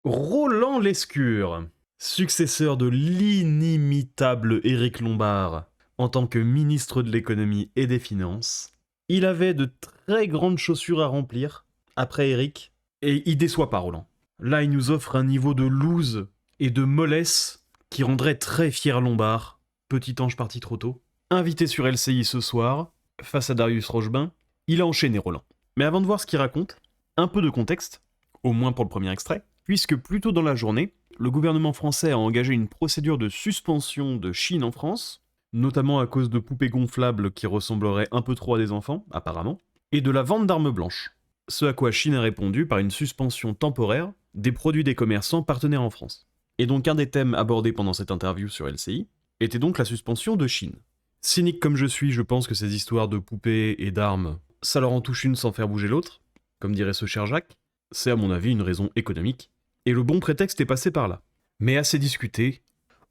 Roland Lescure, successeur de l'inimitable Éric Lombard en tant que ministre de l'économie et des finances, il avait de très grandes chaussures à remplir après Éric, et il déçoit pas Roland. Là, il nous offre un niveau de loose et de mollesse qui rendrait très fier Lombard, petit ange parti trop tôt. Invité sur LCI ce soir, face à Darius Rochebain, il a enchaîné Roland. Mais avant de voir ce qu'il raconte, un peu de contexte, au moins pour le premier extrait, puisque plus tôt dans la journée, le gouvernement français a engagé une procédure de suspension de Chine en France, notamment à cause de poupées gonflables qui ressembleraient un peu trop à des enfants, apparemment, et de la vente d'armes blanches. Ce à quoi Chine a répondu par une suspension temporaire des produits des commerçants partenaires en France. Et donc un des thèmes abordés pendant cette interview sur LCI était donc la suspension de Chine. Cynique comme je suis, je pense que ces histoires de poupées et d'armes, ça leur en touche une sans faire bouger l'autre, comme dirait ce cher Jacques. C'est à mon avis une raison économique, et le bon prétexte est passé par là. Mais assez discuté,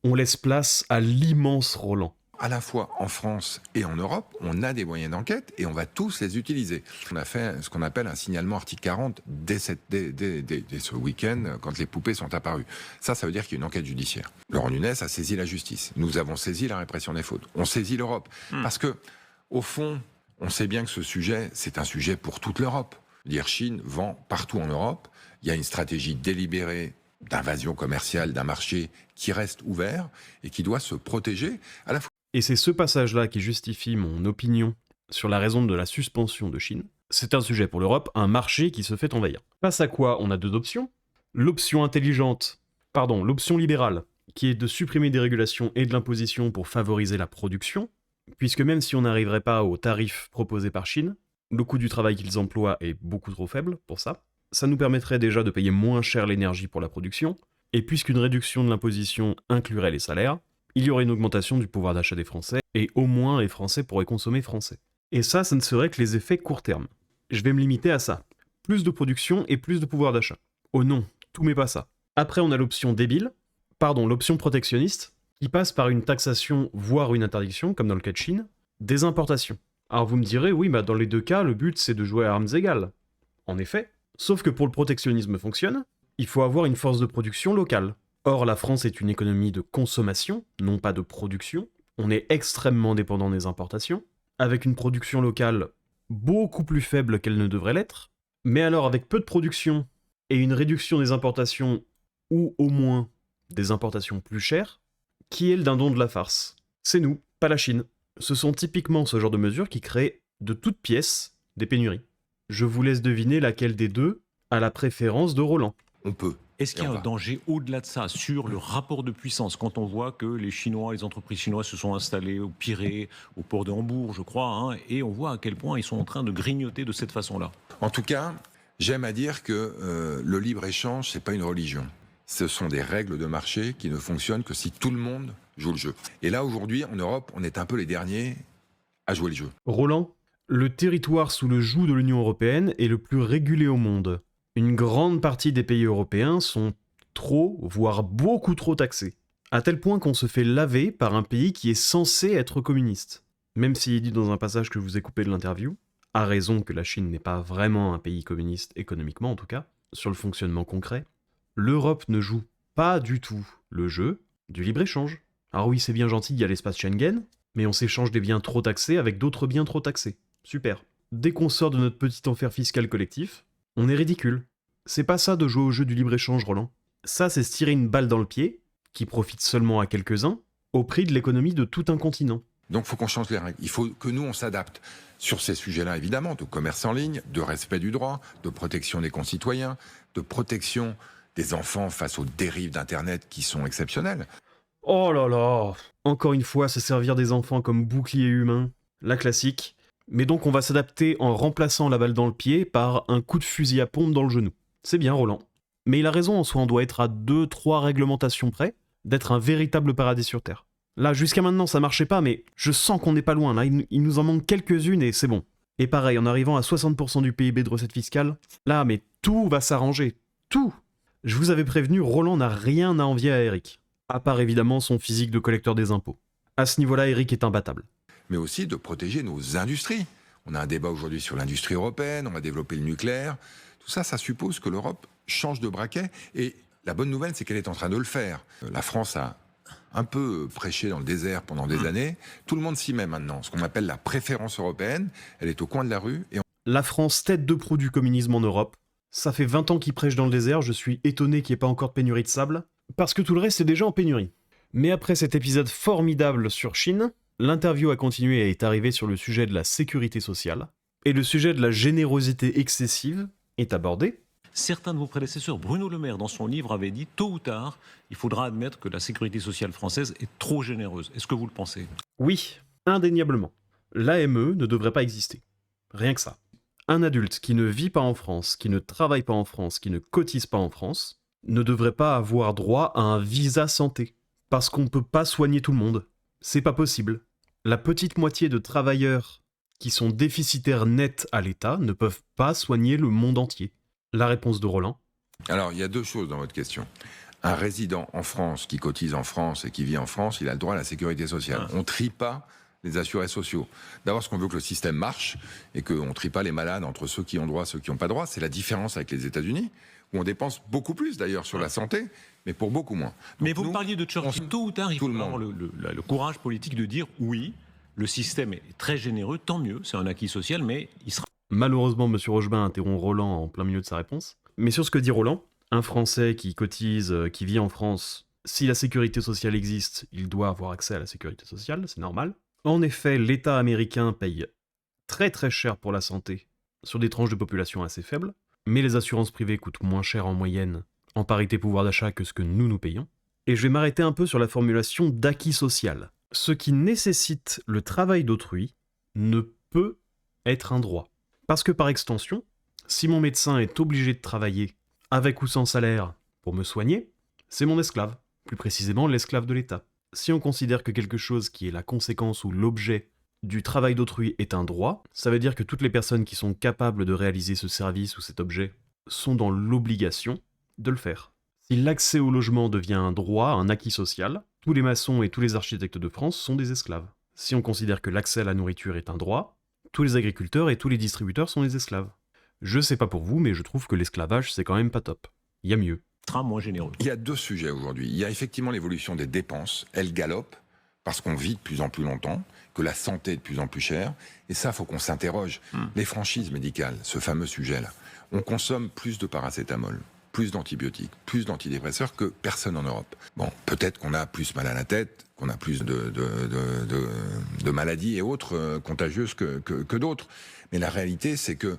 on laisse place à l'immense Roland. À la fois en France et en Europe, on a des moyens d'enquête et on va tous les utiliser. On a fait ce qu'on appelle un signalement article 40 dès ce week-end, quand les poupées sont apparues. Ça veut dire qu'il y a une enquête judiciaire. Laurent Nunez a saisi la justice. Nous avons saisi la répression des fautes. On saisit l'Europe. Parce que, au fond, on sait bien que ce sujet, c'est un sujet pour toute l'Europe. Dire Chine vend partout en Europe. Il y a une stratégie délibérée d'invasion commerciale d'un marché qui reste ouvert et qui doit se protéger à la fois. Et c'est ce passage-là qui justifie mon opinion sur la raison de la suspension de Chine. C'est un sujet pour l'Europe, un marché qui se fait envahir. Face à quoi on a deux options. L'option libérale, qui est de supprimer des régulations et de l'imposition pour favoriser la production, puisque même si on n'arriverait pas aux tarifs proposés par Chine, le coût du travail qu'ils emploient est beaucoup trop faible pour ça. Ça nous permettrait déjà de payer moins cher l'énergie pour la production, et puisqu'une réduction de l'imposition inclurait les salaires, il y aurait une augmentation du pouvoir d'achat des Français, et au moins les Français pourraient consommer français. Et ça ne serait que les effets court terme. Je vais me limiter à ça. Plus de production et plus de pouvoir d'achat. Oh non, tout met pas ça. Après on a l'option protectionniste, qui passe par une taxation, voire une interdiction, comme dans le cas de Chine, des importations. Alors vous me direz, oui, dans les deux cas, le but c'est de jouer à armes égales. En effet, sauf que pour le protectionnisme fonctionne, il faut avoir une force de production locale. Or, la France est une économie de consommation, non pas de production. On est extrêmement dépendant des importations, avec une production locale beaucoup plus faible qu'elle ne devrait l'être. Mais alors, avec peu de production et une réduction des importations, ou au moins des importations plus chères, qui est le dindon de la farce? C'est nous, pas la Chine. Ce sont typiquement ce genre de mesures qui créent de toutes pièces des pénuries. Je vous laisse deviner laquelle des deux a la préférence de Roland. On peut. Est-ce qu'il y a un danger au-delà de ça, sur le rapport de puissance, quand on voit que les Chinois, les entreprises chinoises se sont installées au Pirée, au port de Hambourg, je crois, et on voit à quel point ils sont en train de grignoter de cette façon-là? En tout cas, j'aime à dire que le libre-échange, c'est pas une religion. Ce sont des règles de marché qui ne fonctionnent que si tout le monde joue le jeu. Et là, aujourd'hui, en Europe, on est un peu les derniers à jouer le jeu. Roland, le territoire sous le joug de l'Union européenne est le plus régulé au monde. Une grande partie des pays européens sont trop, voire beaucoup trop taxés. À tel point qu'on se fait laver par un pays qui est censé être communiste. Même s'il dit dans un passage que je vous ai coupé de l'interview, à raison que la Chine n'est pas vraiment un pays communiste, économiquement en tout cas, sur le fonctionnement concret, l'Europe ne joue pas du tout le jeu du libre-échange. Alors oui, c'est bien gentil, il y a l'espace Schengen, mais on s'échange des biens trop taxés avec d'autres biens trop taxés. Super. Dès qu'on sort de notre petit enfer fiscal collectif, on est ridicule. C'est pas ça de jouer au jeu du libre-échange, Roland. Ça, c'est se tirer une balle dans le pied, qui profite seulement à quelques-uns, au prix de l'économie de tout un continent. Donc il faut qu'on change les règles. Il faut que nous, on s'adapte sur ces sujets-là, évidemment, de commerce en ligne, de respect du droit, de protection des concitoyens, de protection des enfants face aux dérives d'Internet qui sont exceptionnelles. Oh là là! Encore une fois, se servir des enfants comme bouclier humain, la classique. Mais donc on va s'adapter en remplaçant la balle dans le pied par un coup de fusil à pompe dans le genou. C'est bien, Roland. Mais il a raison, en soi, on doit être à 2-3 réglementations près d'être un véritable paradis sur Terre. Là, jusqu'à maintenant, ça marchait pas, mais je sens qu'on n'est pas loin. Là, il nous en manque quelques-unes et c'est bon. Et pareil, en arrivant à 60% du PIB de recettes fiscales, là, mais tout va s'arranger. Tout! Je vous avais prévenu, Roland n'a rien à envier à Eric. À part évidemment son physique de collecteur des impôts. À ce niveau-là, Eric est imbattable. Mais aussi de protéger nos industries. On a un débat aujourd'hui sur l'industrie européenne, on va développer le nucléaire. Tout ça, ça suppose que l'Europe change de braquet. Et La bonne nouvelle, c'est qu'elle est en train de le faire. La France a un peu prêché dans le désert pendant des années. Tout le monde s'y met maintenant. Ce qu'on appelle la préférence européenne, elle est au coin de la rue. Et La France, tête de proue du communisme en Europe. Ça fait 20 ans qu'ils prêchent dans le désert, je suis étonné qu'il n'y ait pas encore de pénurie de sable, parce que tout le reste est déjà en pénurie. Mais après cet épisode formidable sur Chine, l'interview a continué et est arrivée sur le sujet de la sécurité sociale, et le sujet de la générosité excessive est abordé. Certains de vos prédécesseurs, Bruno Le Maire, dans son livre, avait dit tôt ou tard, il faudra admettre que la sécurité sociale française est trop généreuse. Est-ce que vous le pensez ? Oui, indéniablement. L'AME ne devrait pas exister. Rien que ça. Un adulte qui ne vit pas en France, qui ne travaille pas en France, qui ne cotise pas en France, ne devrait pas avoir droit à un visa santé. Parce qu'on ne peut pas soigner tout le monde. C'est pas possible. La petite moitié de travailleurs qui sont déficitaires nets à l'État ne peuvent pas soigner le monde entier. La réponse de Roland. alors, il y a deux choses dans votre question. Un résident en France qui cotise en France et qui vit en France, il a le droit à la sécurité sociale. On ne trie pas les assurés sociaux. D'abord, parce qu'on veut que le système marche et qu'on ne trie pas les malades entre ceux qui ont droit et ceux qui n'ont pas droit. C'est la différence avec les États-Unis, où on dépense beaucoup plus d'ailleurs sur la santé, mais pour beaucoup moins. Donc Mais vous nous, parliez de Churchill. Tôt ou tard, il tout faut le avoir monde. le courage politique de dire oui, le système est très généreux, tant mieux, c'est un acquis social, mais il sera... Malheureusement, M. Rochebin interrompt Roland en plein milieu de sa réponse. Mais sur ce que dit Roland, un Français qui cotise, qui vit en France, si la sécurité sociale existe, il doit avoir accès à la sécurité sociale, c'est normal. En effet, l'État américain paye très très cher pour la santé, sur des tranches de population assez faibles, mais les assurances privées coûtent moins cher en moyenne, en parité pouvoir d'achat que ce que nous payons. Et je vais m'arrêter un peu sur la formulation d'acquis social. Ce qui nécessite le travail d'autrui ne peut être un droit. Parce que par extension, si mon médecin est obligé de travailler, avec ou sans salaire, pour me soigner, c'est mon esclave, plus précisément l'esclave de l'État. Si on considère que quelque chose qui est la conséquence ou l'objet du travail d'autrui est un droit, ça veut dire que toutes les personnes qui sont capables de réaliser ce service ou cet objet sont dans l'obligation de le faire. Si l'accès au logement devient un droit, un acquis social, tous les maçons et tous les architectes de France sont des esclaves. Si on considère que l'accès à la nourriture est un droit, tous les agriculteurs et tous les distributeurs sont des esclaves. Je sais pas pour vous, mais je trouve que l'esclavage c'est quand même pas top. Il y a mieux. moins généreux. Il y a deux sujets aujourd'hui. Il y a effectivement l'évolution des dépenses. Elles galopent parce qu'on vit de plus en plus longtemps, que la santé est de plus en plus chère. Et ça, faut qu'on s'interroge. Les franchises médicales, ce fameux sujet-là, on consomme plus de paracétamol, plus d'antibiotiques, plus d'antidépresseurs que personne en Europe. Bon, peut-être qu'on a plus mal à la tête, qu'on a plus de maladies et autres contagieuses que d'autres. Mais la réalité, c'est que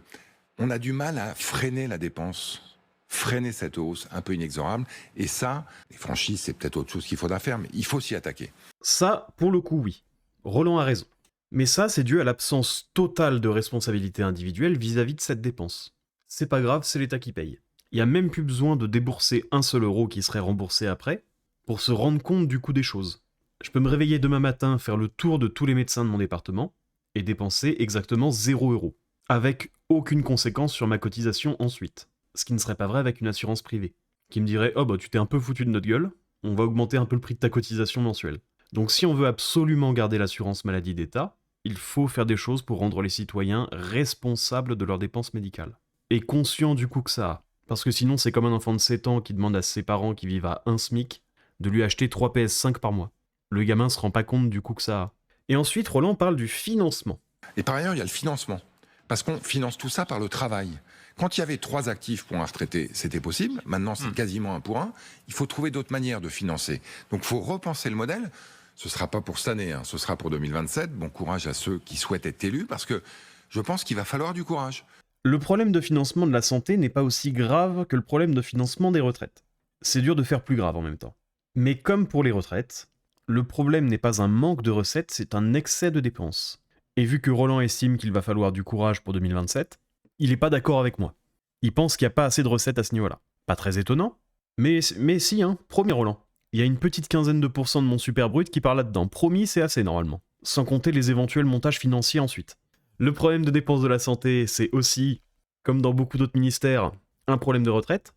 on a du mal à freiner la dépense, freiner cette hausse un peu inexorable. Et ça, les franchises, c'est peut-être autre chose qu'il faudra faire, mais il faut s'y attaquer. Ça, pour le coup, oui. Roland a raison. Mais ça, c'est dû à l'absence totale de responsabilité individuelle vis-à-vis de cette dépense. C'est pas grave, c'est l'État qui paye. Il n'y a même plus besoin de débourser un seul euro qui serait remboursé après pour se rendre compte du coût des choses. Je peux me réveiller demain matin, faire le tour de tous les médecins de mon département et dépenser exactement 0 euro, avec aucune conséquence sur ma cotisation ensuite. Ce qui ne serait pas vrai avec une assurance privée, qui me dirait « Oh bah tu t'es un peu foutu de notre gueule, on va augmenter un peu le prix de ta cotisation mensuelle ». Donc si on veut absolument garder l'assurance maladie d'État, il faut faire des choses pour rendre les citoyens responsables de leurs dépenses médicales. Et conscients du coût que ça a. Parce que sinon c'est comme un enfant de 7 ans qui demande à ses parents qui vivent à 1 SMIC de lui acheter 3 PS5 par mois. Le gamin se rend pas compte du coût que ça a. Et ensuite Roland parle du financement. Et par ailleurs, il y a le financement. Parce qu'on finance tout ça par le travail. Quand il y avait 3 actifs pour un retraité, c'était possible. Maintenant, c'est quasiment 1 pour 1. Il faut trouver d'autres manières de financer. Donc, il faut repenser le modèle. Ce ne sera pas pour cette année, hein. Ce sera pour 2027. Bon courage à ceux qui souhaitent être élus, parce que je pense qu'il va falloir du courage. Le problème de financement de la santé n'est pas aussi grave que le problème de financement des retraites. C'est dur de faire plus grave en même temps. Mais comme pour les retraites, le problème n'est pas un manque de recettes, c'est un excès de dépenses. Et vu que Roland estime qu'il va falloir du courage pour 2027, il n'est pas d'accord avec moi. Il pense qu'il n'y a pas assez de recettes à ce niveau-là. Pas très étonnant, mais si, hein, promis Roland. Il y a une petite quinzaine de pourcents de mon super brut qui part là-dedans. Promis, c'est assez normalement. Sans compter les éventuels montages financiers ensuite. Le problème de dépenses de la santé, c'est aussi, comme dans beaucoup d'autres ministères, un problème de retraite,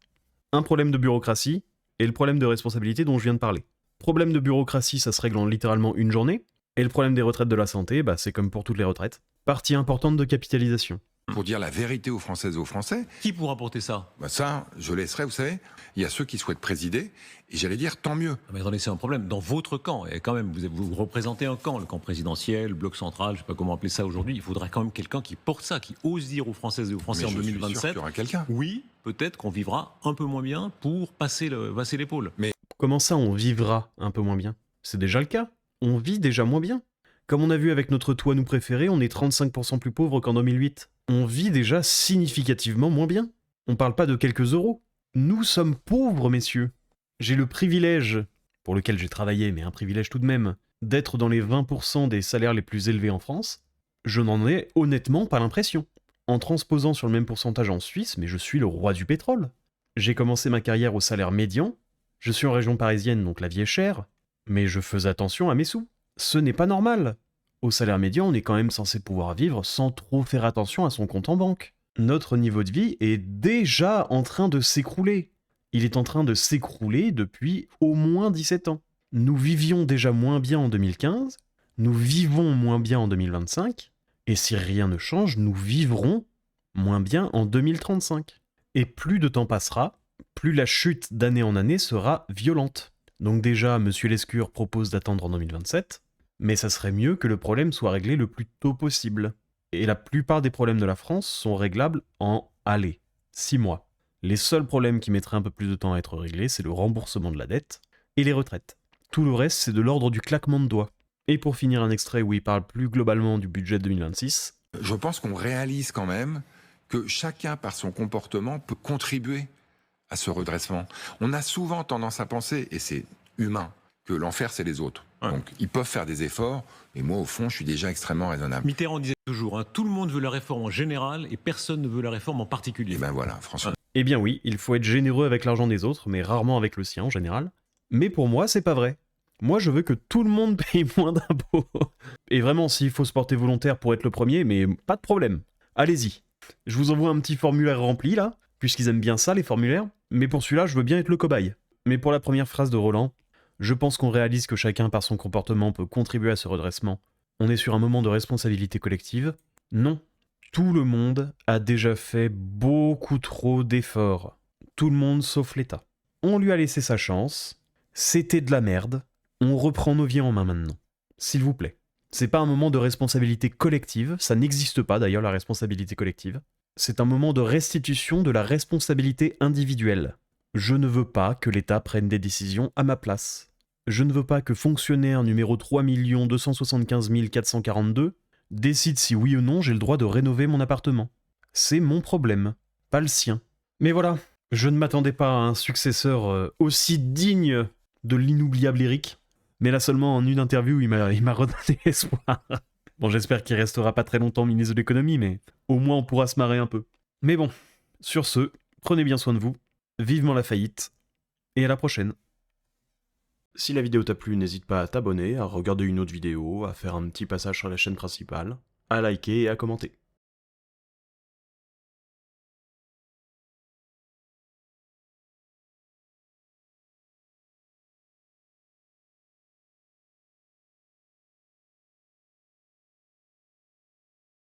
un problème de bureaucratie, et le problème de responsabilité dont je viens de parler. Problème de bureaucratie, ça se règle en littéralement une journée, et le problème des retraites de la santé, bah c'est comme pour toutes les retraites. Partie importante de capitalisation. pour dire la vérité aux Françaises et aux Français. Qui pourra porter ça? Bah ça, je laisserai, vous savez, il y a ceux qui souhaitent présider, et j'allais dire tant mieux. Mais attendez, c'est un problème. Dans votre camp, et quand même, vous représentez un camp, le camp présidentiel, le bloc central, je ne sais pas comment appeler ça aujourd'hui, il faudrait quand même quelqu'un qui porte ça, qui ose dire aux Françaises et aux Français Mais en je suis sûr 2027, qu'il y aura quelqu'un. oui, peut-être qu'on vivra un peu moins bien pour passer l'épaule. Comment ça, on vivra un peu moins bien? C'est déjà le cas. On vit déjà moins bien. Comme on a vu avec notre toit nous préféré, on est 35% plus pauvre qu'en 2008. On vit déjà significativement moins bien. On parle pas de quelques euros. Nous sommes pauvres, messieurs. J'ai le privilège, pour lequel j'ai travaillé, mais un privilège tout de même, d'être dans les 20% des salaires les plus élevés en France. Je n'en ai honnêtement pas l'impression. En transposant sur le même pourcentage en Suisse, mais je suis le roi du pétrole. J'ai commencé ma carrière au salaire médian. Je suis en région parisienne, donc la vie est chère. Mais je faisais attention à mes sous. Ce n'est pas normal. Au salaire médian, on est quand même censé pouvoir vivre sans trop faire attention à son compte en banque. Notre niveau de vie est déjà en train de s'écrouler. Il est en train de s'écrouler depuis au moins 17 ans. Nous vivions déjà moins bien en 2015, nous vivons moins bien en 2025, et si rien ne change, nous vivrons moins bien en 2035. Et plus de temps passera, plus la chute d'année en année sera violente. Donc déjà, Monsieur Lescure propose d'attendre en 2027, mais ça serait mieux que le problème soit réglé le plus tôt possible. Et la plupart des problèmes de la France sont réglables en, 6 mois. Les seuls problèmes qui mettraient un peu plus de temps à être réglés, c'est le remboursement de la dette et les retraites. Tout le reste, c'est de l'ordre du claquement de doigts. Et pour finir, un extrait où il parle plus globalement du budget 2026. Je pense qu'on réalise quand même que chacun, par son comportement, peut contribuer à ce redressement. On a souvent tendance à penser, et c'est humain, que l'enfer, c'est les autres. Ouais. Donc, ils peuvent faire des efforts, mais moi, au fond, je suis déjà extrêmement raisonnable. Mitterrand disait toujours, tout le monde veut la réforme en général et personne ne veut la réforme en particulier. Et ben voilà, François. Eh bien oui, il faut être généreux avec l'argent des autres, mais rarement avec le sien en général. Mais pour moi, c'est pas vrai. Moi, je veux que tout le monde paye moins d'impôts. Et vraiment, s'il faut se porter volontaire pour être le premier, mais pas de problème. Allez-y. Je vous envoie un petit formulaire rempli, là, puisqu'ils aiment bien ça, les formulaires. Mais pour celui-là, je veux bien être le cobaye. Mais pour la première phrase de Roland, je pense qu'on réalise que chacun, par son comportement, peut contribuer à ce redressement. On est sur un moment de responsabilité collective. Non. Tout le monde a déjà fait beaucoup trop d'efforts. Tout le monde sauf l'État. On lui a laissé sa chance. C'était de la merde. On reprend nos vies en main maintenant. S'il vous plaît. C'est pas un moment de responsabilité collective. Ça n'existe pas d'ailleurs, la responsabilité collective. C'est un moment de restitution de la responsabilité individuelle. Je ne veux pas que l'État prenne des décisions à ma place. Je ne veux pas que fonctionnaire numéro 3 275 442 décide si oui ou non j'ai le droit de rénover mon appartement. C'est mon problème, pas le sien. Mais voilà, je ne m'attendais pas à un successeur aussi digne de l'inoubliable Éric. Mais là seulement en une interview, il m'a redonné espoir. Bon, j'espère qu'il restera pas très longtemps ministre de l'économie, mais au moins on pourra se marrer un peu. Mais bon, sur ce, prenez bien soin de vous, vivement la faillite, et à la prochaine. Si la vidéo t'a plu, n'hésite pas à t'abonner, à regarder une autre vidéo, à faire un petit passage sur la chaîne principale, à liker et à commenter.